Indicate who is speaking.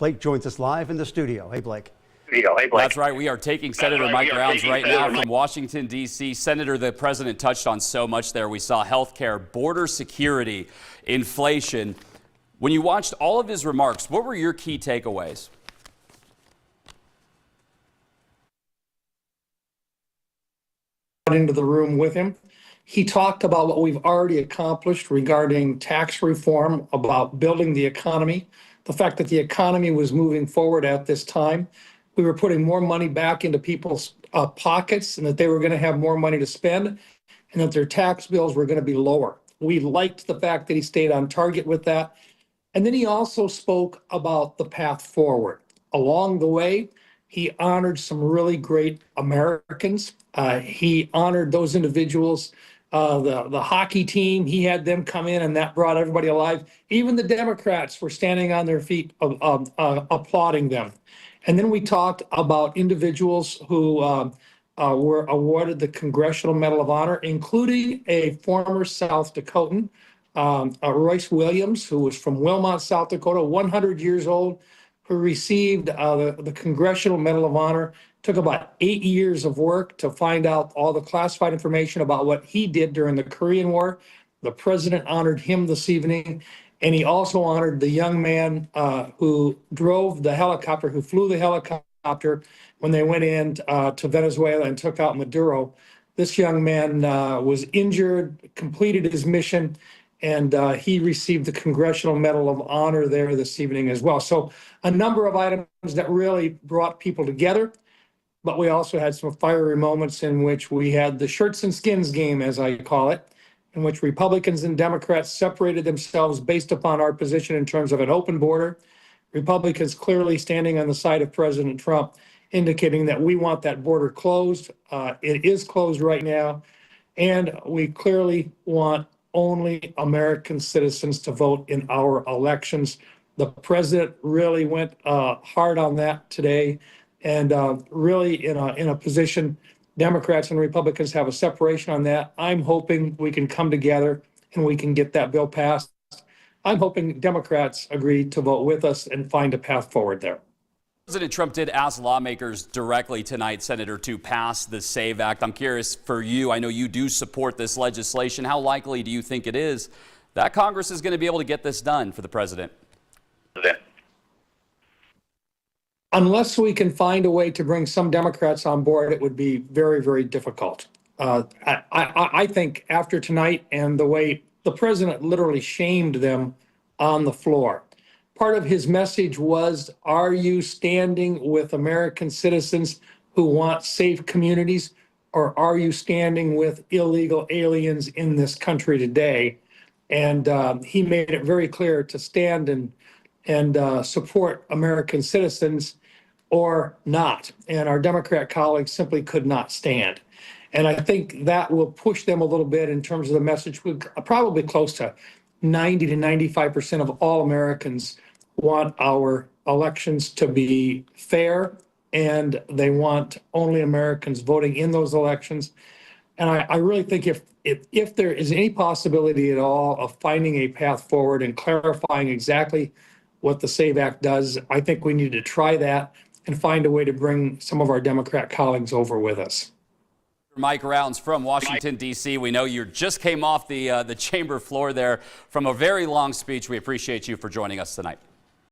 Speaker 1: Blake joins us live in the studio. Hey, Blake.
Speaker 2: That's right. We are taking Senator Mike Rounds right now from Washington, D.C. Senator, the president touched on so much there. We saw health care, border security, inflation. When you watched all of his remarks, what were your key takeaways?
Speaker 3: Into the room with him. He talked about what we've already accomplished regarding tax reform, about building the economy, the fact that the economy was moving forward at this time. We were putting more money back into people's pockets, and that they were going to have more money to spend, and that their tax bills were going to be lower. We liked the fact that he stayed on target with that. And then he also spoke about the path forward. Along the way, he honored some really great Americans. He honored those individuals, the hockey team. He had them come in, and that brought everybody alive. Even the Democrats were standing on their feet, applauding them. And then we talked about individuals who were awarded the Congressional Medal of Honor, including a former South Dakotan, Royce Williams, who was from Wilmot, South Dakota, 100 years old, who received the Congressional Medal of Honor. Took about 8 years of work to find out all the classified information about what he did during the Korean War. The president honored him this evening, and he also honored the young man who drove the helicopter, who flew the helicopter when they went in to Venezuela and took out Maduro. This young man was injured, completed his mission, and he received the Congressional Medal of Honor there this evening as well. So a number of items that really brought people together. But we also had some fiery moments in which we had the shirts and skins game, as I call it, in which Republicans and Democrats separated themselves based upon our position in terms of an open border. Republicans clearly standing on the side of President Trump, indicating that we want that border closed. It is closed right now. And we clearly want only American citizens to vote in our elections. The president really went hard on that today. And really in a position, Democrats and Republicans have a separation on that. I'm hoping we can come together and we can get that bill passed. I'm hoping Democrats agree to vote with us and find a path forward there.
Speaker 2: President Trump did ask lawmakers directly tonight, Senator, to pass the SAVE Act. I'm curious for you, I know you do support this legislation. How likely do you think it is that Congress is going to be able to get this done for the president?
Speaker 3: Unless we can find a way to bring some Democrats on board, it would be very, very difficult. I think after tonight and the way the president literally shamed them on the floor, part of his message was, are you standing with American citizens who want safe communities, or are you standing with illegal aliens in this country today? And he made it very clear to stand and support American citizens or not. And our Democrat colleagues simply could not stand. And I think that will push them a little bit in terms of the message. Probably close to 90 to 95% of all Americans want our elections to be fair, and they want only Americans voting in those elections. And I really think if there is any possibility at all of finding a path forward and clarifying exactly what the SAVE Act does, I think we need to try that and find a way to bring some of our Democrat colleagues over with us.
Speaker 2: Mike Rounds from Washington, D.C. We know you just came off the chamber floor there from a very long speech. We appreciate you for joining us tonight.